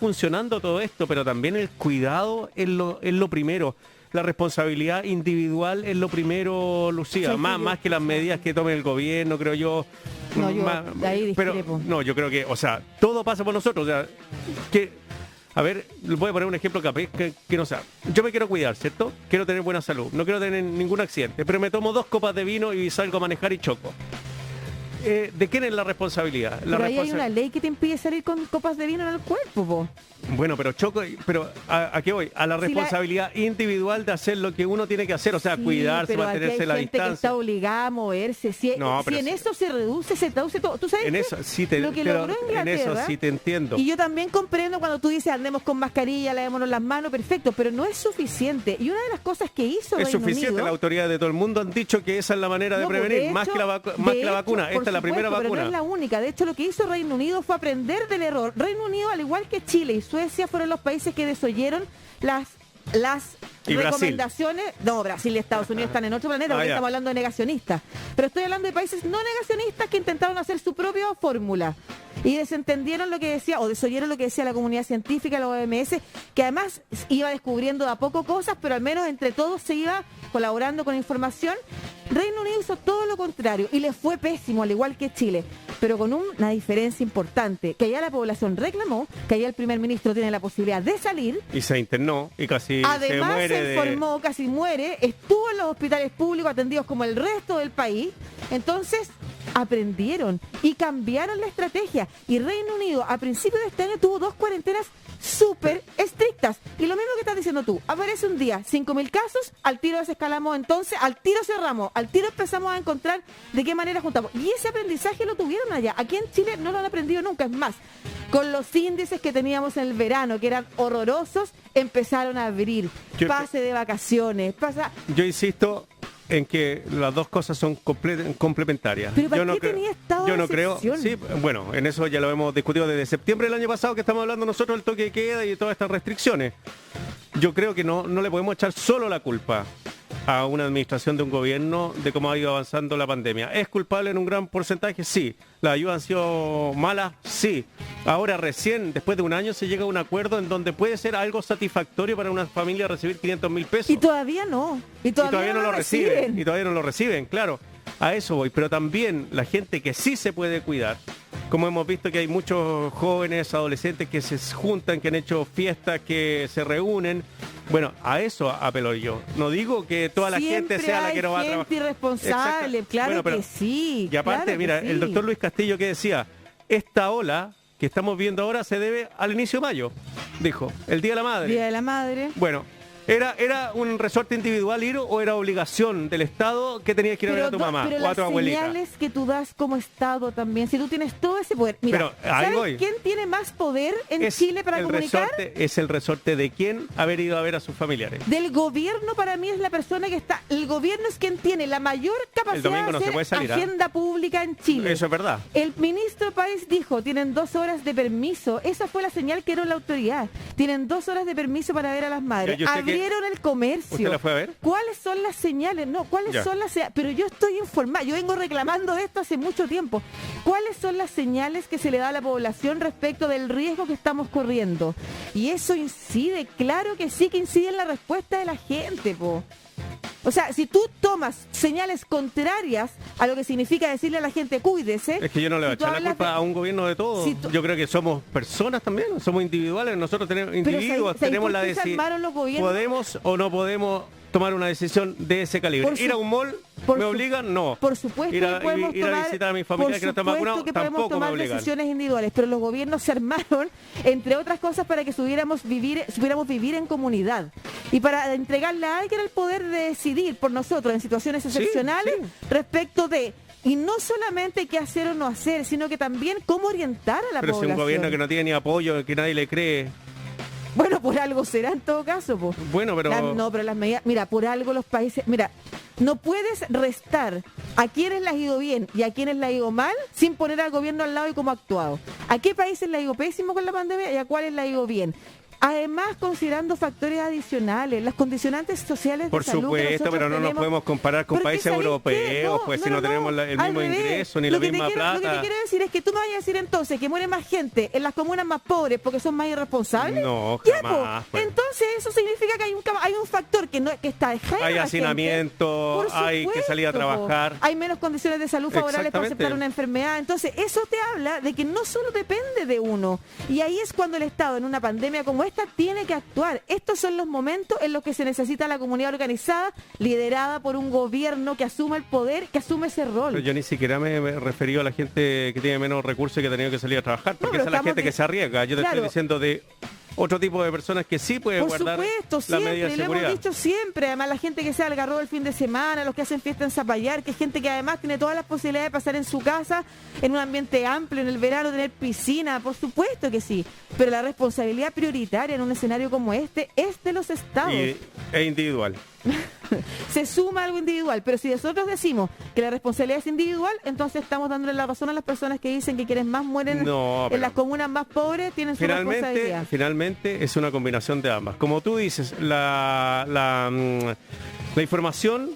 funcionando todo esto, pero también el cuidado es lo primero. La responsabilidad individual es lo primero, Lucía, más que las medidas que tome el gobierno, creo yo. No, yo ahí discrepo. Pero no, yo creo que, o sea, todo pasa por nosotros, o sea, que, a ver, voy a poner un ejemplo que no sea. Yo me quiero cuidar, ¿cierto? Quiero tener buena salud, no quiero tener ningún accidente, pero me tomo 2 copas de vino y salgo a manejar y choco. ¿De quién es la responsabilidad? Pero ahí hay una ley que te impide salir con copas de vino en el cuerpo, po. Bueno, pero ¿a qué voy? A la responsabilidad individual de hacer lo que uno tiene que hacer, o sea, cuidarse, mantenerse la distancia. Hay gente que está obligada a moverse. Si en eso se traduce todo. ¿Tú sabes en eso, sí lo que logró Inglaterra? En eso sí te entiendo. Y yo también comprendo cuando tú dices andemos con mascarilla, lavémonos las manos, perfecto, pero no es suficiente. Y una de las cosas que hizo es Reino suficiente, Unido, la autoridad de todo el mundo han dicho que esa es la manera de prevenir, más que la vacuna. Esta es la primera vacuna. Pero no es la única. De hecho, lo que hizo Reino Unido fue aprender del error. Reino Unido, al igual que Chile y Suecia, fueron los países que desoyeron las recomendaciones. Brasil. No, Brasil y Estados Unidos están en otro planeta porque estamos hablando de negacionistas. Pero estoy hablando de países no negacionistas que intentaron hacer su propia fórmula y desentendieron lo que decía, o desoyeron lo que decía la comunidad científica, la OMS, que además iba descubriendo de a poco cosas, pero al menos entre todos se iba colaborando con información. Reino Unido hizo todo lo contrario y le fue pésimo, al igual que Chile, pero con una diferencia importante, que allá la población reclamó, que allá el primer ministro tiene la posibilidad de salir. Y se internó y casi además se muere. Se enfermó, casi muere, estuvo en los hospitales públicos atendidos como el resto del país. Entonces aprendieron y cambiaron la estrategia. Y Reino Unido a principios de este año tuvo 2 cuarentenas súper estrictas. Y lo mismo que estás diciendo tú, aparece un día 5.000 casos, al tiro desescalamos entonces, al tiro cerramos, al tiro empezamos a encontrar de qué manera juntamos. Y ese aprendizaje lo tuvieron allá. Aquí en Chile no lo han aprendido nunca. Es más, con los índices que teníamos en el verano, que eran horrorosos, empezaron a abrir. Pase de vacaciones, Yo insisto en que las dos cosas son complementarias. ¿Pero para qué tenía estado de excepción? Sí, bueno, en eso ya lo hemos discutido desde septiembre del año pasado, que estamos hablando nosotros del toque de queda y de todas estas restricciones. Yo creo que no le podemos echar solo la culpa a una administración de un gobierno de cómo ha ido avanzando la pandemia. ¿Es culpable en un gran porcentaje? Sí. ¿Las ayudas han sido malas? Sí. Ahora recién, después de un año, se llega a un acuerdo en donde puede ser algo satisfactorio para una familia recibir 500.000 pesos. Y todavía no. Y todavía no lo reciben. Y todavía no lo reciben, claro. A eso voy. Pero también la gente que sí se puede cuidar. Como hemos visto que hay muchos jóvenes, adolescentes que se juntan, que han hecho fiestas, que se reúnen. Bueno, a eso apelo yo. No digo que toda la gente sea la que no va a trabajar. Siempre hay gente irresponsable, claro que sí. Y aparte, claro mira, el doctor Luis Castillo que decía, esta ola que estamos viendo ahora se debe al inicio de mayo, dijo, el Día de la Madre. Día de la Madre. Bueno, ¿era un resorte individual ir o era obligación del Estado que tenías que ir a ver a tu mamá o a tu abuelita? Pero las señales que tú das como Estado también, si tú tienes todo ese poder. Mira, ¿sabes quién tiene más poder en Chile para comunicar? Es el resorte de quién haber ido a ver a sus familiares. Del gobierno. Para mí es la persona que está. El gobierno es quien tiene la mayor capacidad de hacer agenda pública en Chile. Eso es verdad. El ministro Páez dijo, tienen 2 horas de permiso. Esa fue la señal que era la autoridad. Tienen 2 horas de permiso para ver a las madres. Abrieron el comercio. ¿Usted la fue a ver? ¿Cuáles son las señales? No, ¿cuáles son las señales? Pero yo estoy informada, yo vengo reclamando esto hace mucho tiempo. ¿Cuáles son las señales que se le da a la población respecto del riesgo que estamos corriendo? Y eso incide, claro que sí, que incide en la respuesta de la gente, po. O sea, si tú tomas señales contrarias a lo que significa decirle a la gente cuídese. Es que yo no le voy a echar la culpa a un gobierno de todo. Yo creo que somos personas también, somos individuales, nosotros tenemos individuos, tenemos la decisión. ¿Podemos o no podemos tomar una decisión de ese calibre? ¿Ir a un mall me obligan? No. Por supuesto ir a visitar a mi familia que no está vacunado tampoco me obligan. Decisiones individuales, pero los gobiernos se armaron, entre otras cosas, para que supiéramos vivir en comunidad y para entregarle a alguien el poder de decidir por nosotros en situaciones excepcionales respecto de. Y no solamente qué hacer o no hacer, sino que también cómo orientar a la población. Pero si un gobierno que no tiene ni apoyo, que nadie le cree. Bueno, por algo será en todo caso, po. Bueno, pero... pero las medidas... Mira, por algo los países... Mira, no puedes restar a quienes les ha ido bien y a quienes les ha ido mal sin poner al gobierno al lado y cómo ha actuado. ¿A qué países le ha ido pésimo con la pandemia y a cuáles le ha ido bien? Además, considerando factores adicionales, las condicionantes sociales de Por salud que supuesto, nosotros pero no nos tenemos. podemos comparar con Porque, países ¿sabéis qué? europeos, pues si no tenemos el al mismo revés. ingreso ni Lo la que te misma quiero- Lo que te plata. quiero decir es que tú me vayas a decir entonces que muere más gente en las comunas más pobres porque son más irresponsables. No, Ya, jamás, po. pues. Entonces eso significa que hay un factor que está dejando Hay a la gente. hacinamiento, Por hay que salir a supuesto, po. trabajar. Hay menos condiciones de salud favorables para Exactamente. aceptar una enfermedad. Entonces eso te habla de que no solo depende de uno. Y ahí es cuando el Estado en una pandemia como esta tiene que actuar. Estos son los momentos en los que se necesita la comunidad organizada, liderada por un gobierno que asuma el poder, que asume ese rol. Pero yo ni siquiera me he referido a la gente que tiene menos recursos y que ha tenido que salir a trabajar, porque pero esa es la estamos gente que se arriesga. Yo te Claro. estoy diciendo de otro tipo de personas que sí pueden Por guardar supuesto, la medida siempre, de lo hemos seguridad. dicho siempre. Además, la gente que se agarró el fin de semana, los que hacen fiesta en Zapallar, que es gente que además tiene todas las posibilidades de pasar en su casa, en un ambiente amplio, en el verano, tener piscina, por supuesto que sí. Pero la responsabilidad prioritaria en un escenario como este es de los estados. Es individual. Se suma algo individual, pero si nosotros decimos que la responsabilidad es individual, entonces estamos dándole la razón a las personas que dicen que quienes más mueren No, en pero- las comunas más pobres tienen su responsabilidad. Finalmente es una combinación de ambas. Como tú dices, la información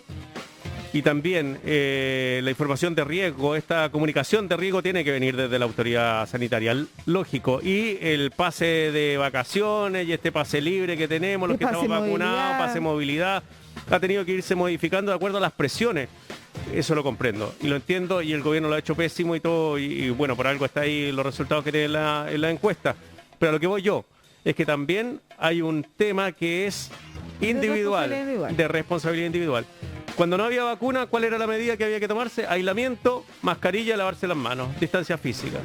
y también la información de riesgo, esta comunicación de riesgo tiene que venir desde la autoridad sanitaria, lógico. Y el pase de vacaciones y este pase libre que tenemos, los El que pase estamos vacunados, movilidad. pase movilidad, ha tenido que irse modificando de acuerdo a las presiones. Eso lo comprendo y lo entiendo, y el gobierno lo ha hecho pésimo y todo, y bueno, por algo está ahí los resultados que tiene en la encuesta. Pero a lo que voy yo es que también hay un tema que es individual, responsabilidad individual. de responsabilidad individual. Cuando no había vacuna, ¿cuál era la medida que había que tomarse? Aislamiento, mascarilla, lavarse las manos, distancia física.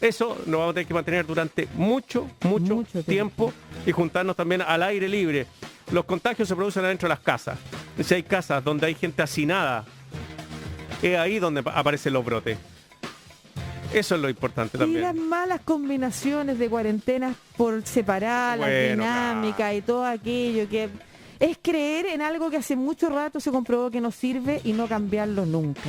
Eso lo vamos a tener que mantener durante mucho tiempo, y juntarnos también al aire libre. Los contagios se producen adentro de las casas. Si hay casas donde hay gente hacinada, es ahí donde aparecen los brotes. Eso es lo importante Y también. las malas combinaciones de cuarentenas por separar, las Bueno, dinámicas y todo aquello que es creer en algo que hace mucho rato se comprobó que no sirve y no cambiarlo nunca.